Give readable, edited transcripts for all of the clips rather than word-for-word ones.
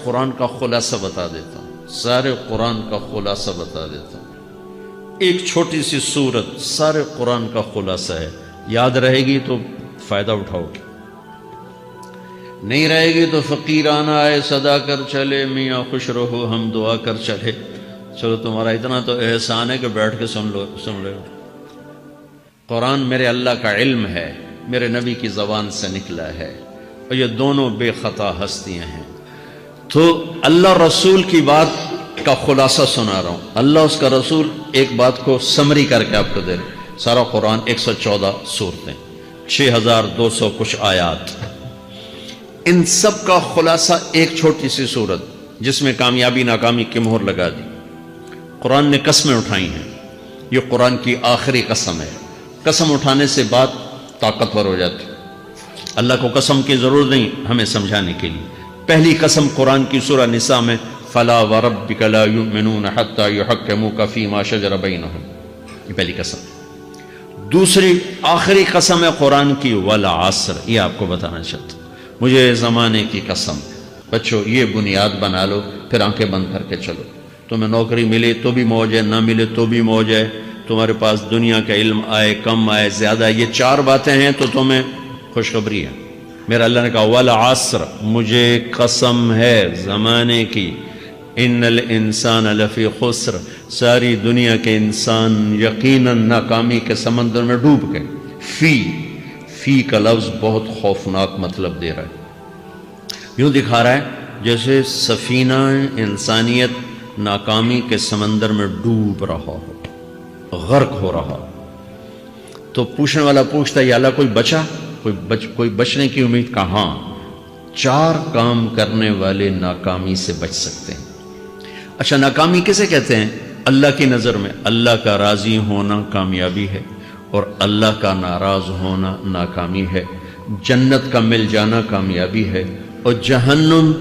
قرآن کا خلاصہ بتا دیتا ہوں، سارے قرآن کا خلاصہ بتا دیتا ہوں۔ ایک چھوٹی سی سورت سارے قرآن کا خلاصہ ہے، یاد رہے گی تو فائدہ اٹھاؤ گے، نہیں رہے گی تو فقیرانہ آئے صدا کر چلے، میاں خوش رہو ہم دعا کر چلے۔ چلو تمہارا اتنا تو احسان ہے کہ بیٹھ کے سن رہے ہو۔ قرآن میرے اللہ کا علم ہے، میرے نبی کی زبان سے نکلا ہے، اور یہ دونوں بے خطا ہستیاں ہیں۔ تو اللہ رسول کی بات کا خلاصہ سنا رہا ہوں، اللہ اس کا رسول ایک بات کو سمری کر کے آپ کو دے رہے۔ سارا قرآن 114 سورتیں، 6200 کچھ آیات، ان سب کا خلاصہ ایک چھوٹی سی سورت جس میں کامیابی ناکامی کی مہر لگا دی۔ قرآن نے قسمیں اٹھائی ہیں، یہ قرآن کی آخری قسم ہے۔ قسم اٹھانے سے بات طاقتور ہو جاتی، اللہ کو قسم کی ضرورت نہیں ہمیں سمجھانے کے لیے۔ پہلی قسم قرآن کی سورہ نساء میں فَلَا وَرَبِّكَ لَا يُؤْمِنُونَ حَتَّى يُحَكِّمُوكَ فِي مَا شَجَرَ بَيْنَهُمْ، یہ پہلی قسم۔ دوسری آخری قسم ہے قرآن کی وَالْعَصْرِ، یہ آپ کو بتانا چاہتا ہوں، مجھے زمانے کی قسم۔ بچوں یہ بنیاد بنا لو، پھر آنکھیں بند کر کے چلو۔ تمہیں نوکری ملے تو بھی موج ہے، نہ ملے تو بھی موج ہے، تمہارے پاس دنیا کا علم آئے کم آئے زیادہ، یہ چار باتیں ہیں تو تمہیں خوشخبری ہے۔ میرا اللہ نے کہا والعصر، مجھے قسم ہے زمانے کی، ان الانسان لفی خسر، ساری دنیا کے انسان یقیناً ناکامی کے سمندر میں ڈوب گئے۔ فی کا لفظ بہت خوفناک مطلب دے رہا ہے، یوں دکھا رہا ہے جیسے سفینہ انسانیت ناکامی کے سمندر میں ڈوب رہا ہو، غرق ہو رہا۔ تو پوچھنے والا پوچھتا ہے یا اللہ کوئی بچا، کوئی بچنے کی امید؟ کہاں؟ چار کام کرنے والے ناکامی سے بچ سکتے ہیں۔ اچھا ناکامی کسے کہتے ہیں؟ اللہ کی نظر میں اللہ کا راضی ہونا کامیابی ہے، اور اللہ کا ناراض ہونا ناکامی ہے۔ جنت کا مل جانا کامیابی ہے، اور جہنم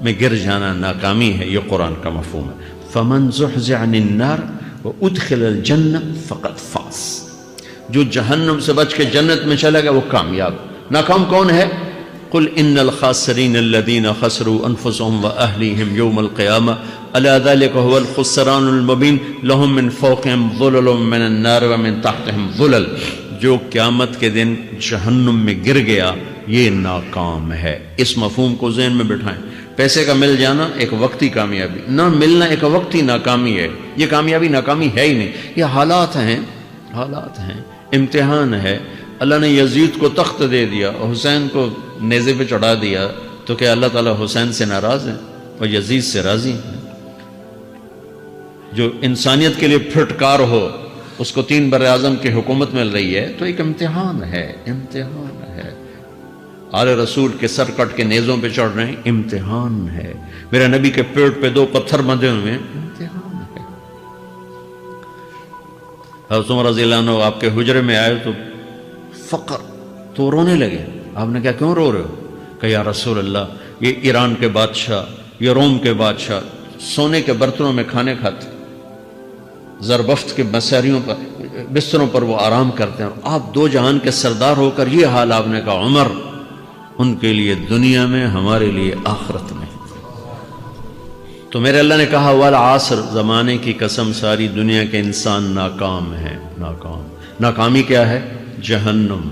میں گر جانا ناکامی ہے۔ یہ قرآن کا مفہوم ہے۔ فَمَنْ زُحْزِحَ عَنِ النَّارِ وَأُدْخِلَ الْجَنَّةَ فَقَدْ فَازَ، جو جہنم سے بچ کے جنت میں چلا گیا وہ کامیاب۔ ناکام کون ہے؟ قُلْ إِنَّ الْخَاسِرِينَ الَّذِينَ خَسِرُوا أَنفُسَهُمْ وَأَهْلِيهِمْ يَوْمَ الْقِيَامَةِ أَلَا ذَلِكَ هُوَ الْخُسْرَانُ الْمُبِينُ لَهُم مِّن فَوْقِهِمْ ظُلَلٌ مِّنَ النَّارِ وَمِن تَحْتِهِمْ ظُلَلٌ، جو قیامت کے دن جہنم میں گر گیا یہ ناکام ہے۔ اس مفہوم کو ذہن میں بٹھائیں۔ پیسے کا مل جانا ایک وقتی کامیابی، نہ ملنا ایک وقتی ناکامی ہے۔ یہ کامیابی ناکامی ہے ہی نہیں، یہ حالات ہیں، امتحان ہے۔ اللہ نے یزید کو تخت دے دیا اور حسین کو نیزے پہ چڑھا دیا، تو کیا اللہ تعالیٰ حسین سے ناراض ہے اور یزید سے راضی ہے؟ جو انسانیت کے لیے پھٹکار ہو اس کو 3 بر اعظم کی حکومت مل رہی ہے تو ایک امتحان ہے، امتحان ہے۔ آل رسول کے سر کٹ کے نیزوں پہ چڑھ رہے ہیں، امتحان ہے۔ میرے نبی کے پیٹ پہ 2 پتھر بندھے ہوئے ہیں، امتحان ہے۔ حضرت عمر رضی اللہ عنہ آپ کے حجرے میں آئے تو فقر، تو رونے لگے۔ آپ نے کہا کیوں رو رہے ہو؟ کہ یا رسول اللہ یہ ایران کے بادشاہ، یہ روم کے بادشاہ سونے کے برتنوں میں کھانے کھاتے، زربفت کے بستروں پر وہ آرام کرتے ہیں، آپ 2 جہان کے سردار ہو کر یہ حال۔ آپ نے کہا عمر ان کے لیے دنیا میں، ہمارے لیے آخرت میں۔ تو میرے اللہ نے کہا والعصر، زمانے کی قسم ساری دنیا کے انسان ناکام ہیں، ناکام۔ ناکامی کیا ہے؟ جہنم۔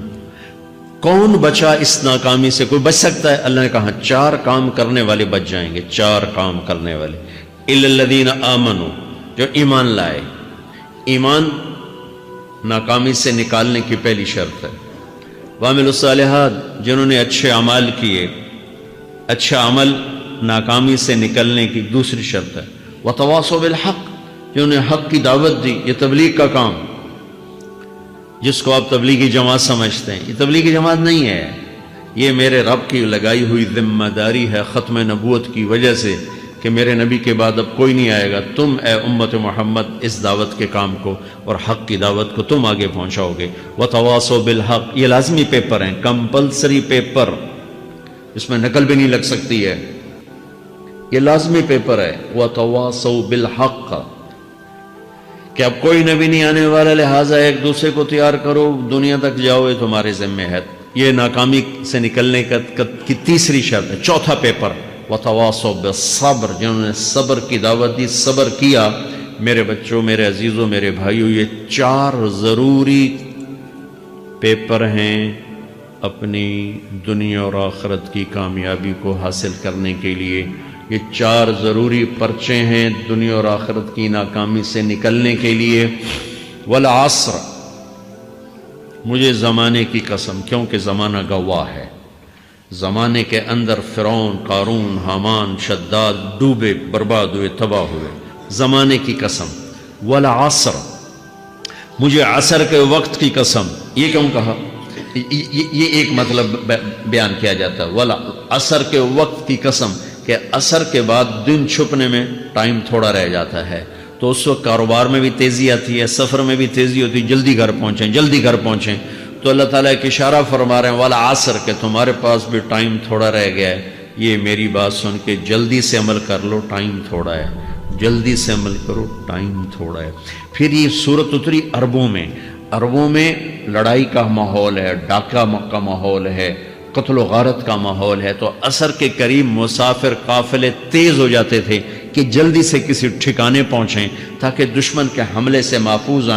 کون بچا اس ناکامی سے؟ کوئی بچ سکتا ہے؟ اللہ نے کہا 4 کام کرنے والے بچ جائیں گے، 4 کام کرنے والے۔ اِلَّا الَّذِينَ آمَنُوا، جو ایمان لائے۔ ایمان ناکامی سے نکالنے کی پہلی شرط ہے۔ وَعَمِلُوا الصَّالِحَاتِ، جنہوں نے اچھے اعمال کیے۔ اچھا عمل ناکامی سے نکلنے کی دوسری شرط ہے۔ وَتَوَاصَوْا بِالْحَقِّ، جنہوں نے حق کی دعوت دی۔ یہ تبلیغ کا کام، جس کو آپ تبلیغی جماعت سمجھتے ہیں، یہ تبلیغی جماعت نہیں ہے، یہ میرے رب کی لگائی ہوئی ذمہ داری ہے ختم نبوت کی وجہ سے کہ میرے نبی کے بعد اب کوئی نہیں آئے گا۔ تم اے امت محمد اس دعوت کے کام کو اور حق کی دعوت کو تم آگے پہنچاؤ گے۔ وَتَوَاصَوْا بِالْحَقِّ، یہ لازمی پیپر ہیں، کمپلسری پیپر، اس میں نقل بھی نہیں لگ سکتی ہے، یہ لازمی پیپر ہے۔ وَتَوَاصَوْا بِالْحَقِّ، کہ اب کوئی نبی نہیں آنے والا، لہٰذا ایک دوسرے کو تیار کرو، دنیا تک جاؤ، یہ تمہارے ذمہ ہے۔ یہ ناکامی سے نکلنے کی تیسری شرط ہے۔ چوتھا پیپر وتواصوا بالصبر، جنہوں نے صبر کی دعوت دی، صبر کیا۔ میرے بچوں، میرے عزیزوں، میرے بھائیوں، یہ 4 ضروری پیپر ہیں اپنی دنیا اور آخرت کی کامیابی کو حاصل کرنے کے لیے۔ یہ 4 ضروری پرچے ہیں دنیا اور آخرت کی ناکامی سے نکلنے کے لیے۔ والعصر، مجھے زمانے کی قسم، کیونکہ زمانہ گواہ ہے، زمانے کے اندر فرعون، قارون، حامان، شداد ڈوبے، برباد ہوئے، تباہ ہوئے۔ زمانے کی قسم۔ والعصر، مجھے عصر کے وقت کی قسم۔ یہ کیوں کہا؟ یہ ایک مطلب بیان کیا جاتا ہے، والعصر کے وقت کی قسم، کہ عصر کے بعد دن چھپنے میں ٹائم تھوڑا رہ جاتا ہے، تو اس وقت کاروبار میں بھی تیزی آتی ہے، سفر میں بھی تیزی ہوتی ہے، جلدی گھر پہنچیں، جلدی گھر پہنچیں۔ تو اللہ تعالیٰ ایک اشارہ فرما رہے ہیں والعصر، کہ تمہارے پاس بھی ٹائم تھوڑا رہ گیا ہے، یہ میری بات سن کے جلدی سے عمل کر لو، ٹائم تھوڑا ہے، جلدی سے عمل کرو، ٹائم تھوڑا ہے۔ پھر یہ صورت اتری عربوں میں، عربوں میں لڑائی کا ماحول ہے، ڈاکہ کا ماحول ہے، قتل و غارت کا ماحول ہے، تو عصر کے قریب مسافر قافلے تیز ہو جاتے تھے کہ جلدی سے کسی ٹھکانے پہنچیں تاکہ دشمن کے حملے سے محفوظ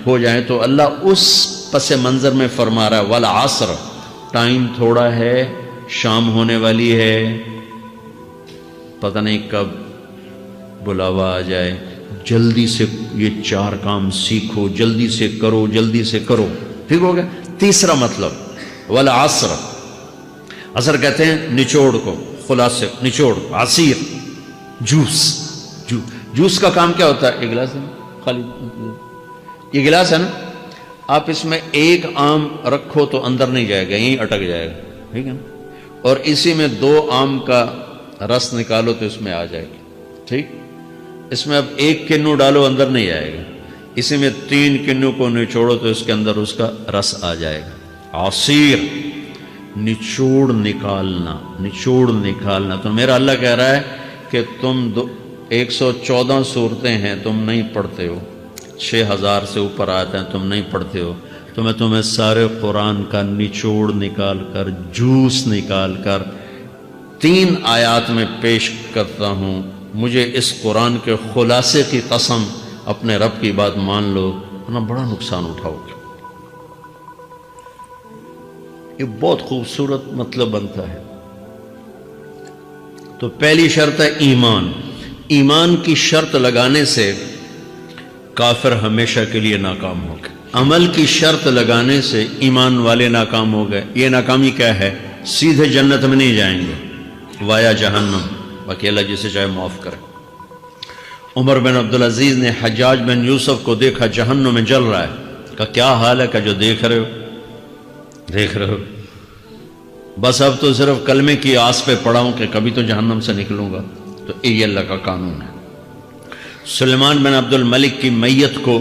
ہو جائیں۔ تو اللہ اس پس منظر میں فرما رہا ہے والعصر، ٹائم تھوڑا ہے، شام ہونے والی ہے، پتہ نہیں کب بلاوا آ جائے، جلدی سے یہ 4 کام سیکھو، جلدی سے کرو، جلدی سے کرو۔ ٹھیک ہو گیا؟ تیسرا مطلب والعصر، عصر کہتے ہیں نچوڑ کو، خلاصے، نچوڑ، عصیر، جوس کا کام کیا ہوتا ہے؟ ایک گلاس ہے خالی، یہ گلاس ہے نا، آپ اس میں 1 آم رکھو تو اندر نہیں جائے گا، یہیں اٹک جائے گا، ٹھیک ہے نا، اور اسی میں 2 آم کا رس نکالو تو اس میں آ جائے گا، ٹھیک۔ اس میں اب 1 کنو ڈالو، اندر نہیں آئے گا، اسی میں 3 کنو کو نچوڑو تو اس کے اندر اس کا رس آ جائے گا۔ عصیر، نچوڑ نکالنا، نچوڑ نکالنا۔ تو میرا اللہ کہہ رہا ہے کہ تم 114 صورتیں ہیں، تم نہیں پڑھتے ہو، 6000 سے اوپر آتے ہیں، تم نہیں پڑھتے ہو، تو میں تمہیں سارے قرآن کا نچوڑ نکال کر، جوس نکال کر 3 آیات میں پیش کرتا ہوں۔ مجھے اس قرآن کے خلاصے کی قسم، اپنے رب کی بات مان لو، ورنہ بڑا نقصان اٹھاؤ گے۔ یہ بہت خوبصورت مطلب بنتا ہے۔ تو پہلی شرط ہے ایمان۔ ایمان کی شرط لگانے سے کافر ہمیشہ کے لیے ناکام ہو گئے۔ عمل کی شرط لگانے سے ایمان والے ناکام ہو گئے۔ یہ ناکامی کیا ہے؟ سیدھے جنت میں نہیں جائیں گے، وایا جہنم، باقی اللہ جسے چاہے معاف کرے۔ عمر بن عبدالعزیز نے حجاج بن یوسف کو دیکھا جہنم میں جل رہا ہے، کہا کیا حال ہے؟ کہ جو دیکھ رہے ہو، بس اب تو صرف کلمے کی آس پہ پڑا ہوں کہ کبھی تو جہنم سے نکلوں گا۔ تو یہ اللہ کا قانون ہے۔ سلیمان بن عبد الملک کی میت کو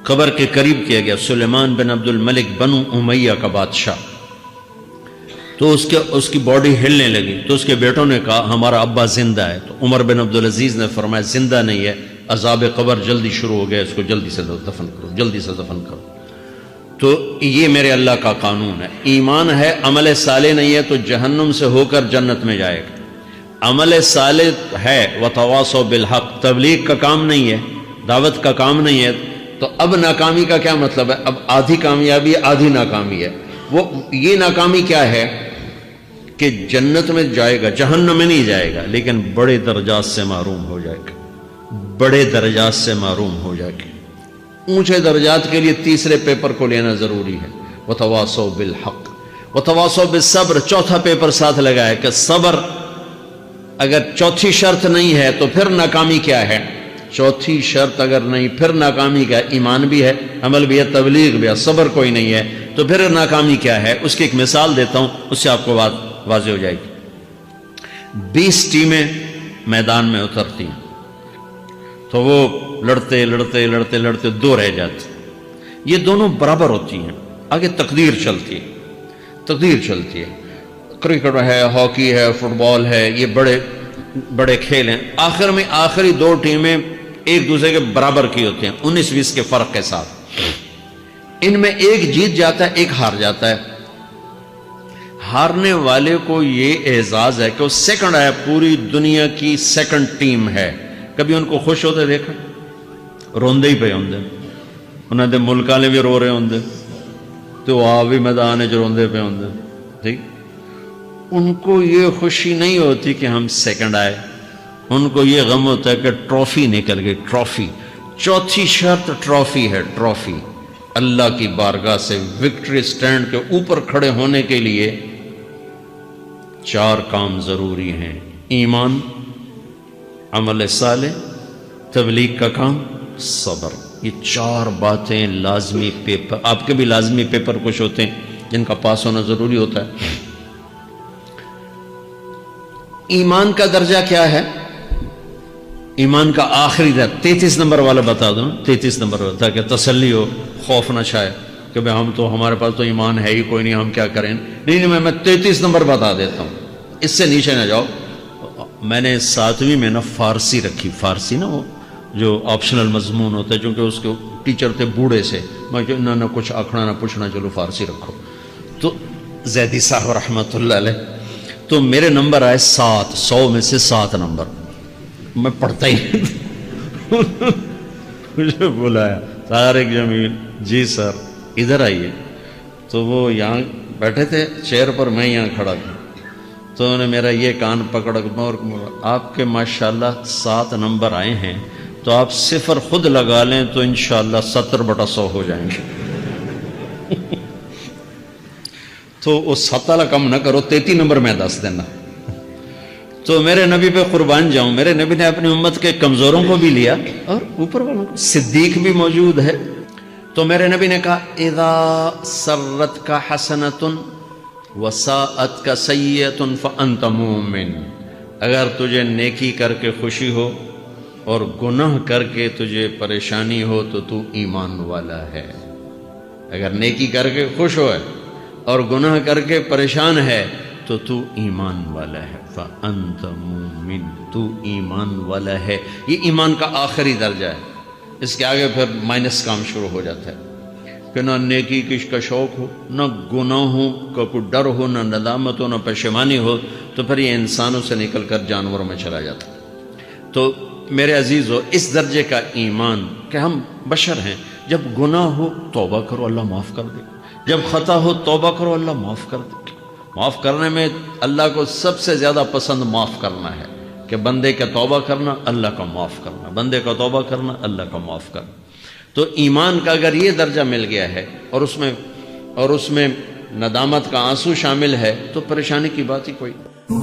قبر کے قریب کیا گیا، سلیمان بن عبد الملک بنو امیہ کا بادشاہ، تو اس کی باڈی ہلنے لگی، تو اس کے بیٹوں نے کہا ہمارا ابا زندہ ہے، تو عمر بن عبدالعزیز نے فرمایا زندہ نہیں ہے، عذاب قبر جلدی شروع ہو گیا، اس کو جلدی سے دفن کرو، جلدی سے دفن کرو۔ تو یہ میرے اللہ کا قانون ہے۔ ایمان ہے، عمل صالح نہیں ہے تو جہنم سے ہو کر جنت میں جائے گا۔ عمل صالح ہے، وتواصوا بالحق، تبلیغ کا کام نہیں ہے، دعوت کا کام نہیں ہے، تو اب ناکامی کا کیا مطلب ہے؟ اب آدھی کامیابی ہے، آدھی ناکامی ہے۔ یہ ناکامی کیا ہے کہ جنت میں جائے گا، جہنم میں نہیں جائے گا، لیکن بڑے درجات سے محروم ہو جائے گا، بڑے درجات سے محروم ہو جائے گا۔ اونچے درجات کے لیے تیسرے پیپر کو لینا ضروری ہے، وتواصوا بالحق وتواصوا بالصبر۔ چوتھا پیپر ساتھ لگا ہے کہ صبر، اگر چوتھی شرط نہیں ہے تو پھر ناکامی کیا ہے؟ چوتھی شرط اگر نہیں، پھر ناکامی کیا ہے؟ ایمان بھی ہے، عمل بھی ہے، تبلیغ بھی ہے، صبر کوئی نہیں ہے، تو پھر ناکامی کیا ہے؟ اس کی ایک مثال دیتا ہوں، اس سے آپ کو بات واضح ہو جائے گی۔ 20 ٹیمیں میدان میں اترتی ہیں، تو وہ لڑتے لڑتے لڑتے لڑتے 2 رہ جاتی، یہ دونوں برابر ہوتی ہیں، آگے تقدیر چلتی ہے، تقدیر چلتی ہے۔ کرکٹ ہے، ہاکی ہے، فٹ بال ہے، یہ بڑے بڑے کھیل ہیں۔ آخر میں آخری 2 ٹیمیں ایک دوسرے کے برابر کی ہوتی ہیں، 19-20 کے فرق کے ساتھ۔ ان میں ایک جیت جاتا ہے، ایک ہار جاتا ہے۔ ہارنے والے کو یہ اعزاز ہے کہ وہ سیکنڈ ہے، پوری دنیا کی سیکنڈ ٹیم ہے. کبھی ان کو خوش ہوتے دیکھا؟ روندے ہی پہ ہوندے، انہوں نے ملک والے بھی رو رہے ہوندے تو وہ بھی میدان ہے جو روندے پہ ہوندے. ٹھیک، ان کو یہ خوشی نہیں ہوتی کہ ہم سیکنڈ آئے، ان کو یہ غم ہوتا ہے کہ ٹرافی نکل گئی. ٹرافی، چوتھی شرط ٹرافی ہے. ٹرافی اللہ کی بارگاہ سے وکٹری سٹینڈ کے اوپر کھڑے ہونے کے لیے 4 کام ضروری ہیں: ایمان، عمل صالح، تبلیغ کا کام، صبر. یہ 4 باتیں لازمی پیپر، آپ کے بھی لازمی پیپر کچھ ہوتے ہیں جن کا پاس ہونا ضروری ہوتا ہے. ایمان کا درجہ کیا ہے؟ ایمان کا آخری درجہ 33 نمبر والا بتا دوں. 33 نمبر والا تاکہ تسلی ہو، خوف نہ چھائے کہ بھئی ہم تو، ہمارے پاس تو ایمان ہے ہی کوئی نہیں، ہم کیا کریں. نہیں، میں 33 نمبر بتا دیتا ہوں، اس سے نیچے نہ جاؤ. میں نے 7ویں میں نا فارسی رکھی. فارسی نا وہ جو آپشنل مضمون ہوتا ہے، چونکہ اس کے ٹیچر تھے بوڑھے سے، میں کہ نہ کچھ آکھنا نہ پوچھنا، چلو فارسی رکھو. تو زیدی صاحب رحمۃ اللہ علیہ، تو میرے نمبر آئے 7، 100 میں سے 7 نمبر. میں پڑھتا ہی مجھے بلایا طارق جمیل، جی سر ادھر آئیے. تو وہ یہاں بیٹھے تھے چیئر پر، میں یہاں کھڑا تھا. تو انہوں نے میرا یہ کان پکڑ، اور آپ کے ماشاءاللہ 7 نمبر آئے ہیں، تو آپ 0 خود لگا لیں تو انشاءاللہ 70/100 ہو جائیں گے. تو وہ 7 والا کم نہ کرو، 33 نمبر میں 10 دینا. تو میرے نبی پہ قربان جاؤں، میرے نبی نے اپنی امت کے کمزوروں کو بھی لیا اور اوپر والوں کو. صدیق بھی موجود ہے. تو میرے نبی نے کہا اذا سرت کا حسنۃ وساءت کا سیئۃ فانت مومن. اگر تجھے نیکی کر کے خوشی ہو اور گناہ کر کے تجھے پریشانی ہو تو تو ایمان والا ہے. اگر نیکی کر کے خوش ہو اور گناہ کر کے پریشان ہے تو تو ایمان والا ہے. فانت مومن، تو ایمان والا ہے. یہ ایمان کا آخری درجہ ہے. اس کے آگے پھر مائنس کام شروع ہو جاتا ہے کہ نہ نیکی کا شوق ہو، نہ گناہوں کا کوئی ڈر ہو، نہ ندامت ہو، نہ پشیمانی ہو، تو پھر یہ انسانوں سے نکل کر جانوروں میں چلا جاتا ہے. تو میرے عزیزو، اس درجے کا ایمان کہ ہم بشر ہیں، جب گناہ ہو توبہ کرو، اللہ معاف کر دے. جب خطا ہو توبہ کرو، اللہ معاف کر دے. معاف کرنے میں اللہ کو سب سے زیادہ پسند معاف کرنا ہے، کہ بندے کا توبہ کرنا، اللہ کا معاف کرنا، بندے کا توبہ کرنا، اللہ کا معاف کرنا. تو ایمان کا اگر یہ درجہ مل گیا ہے اور اس میں ندامت کا آنسو شامل ہے تو پریشانی کی بات ہی کوئی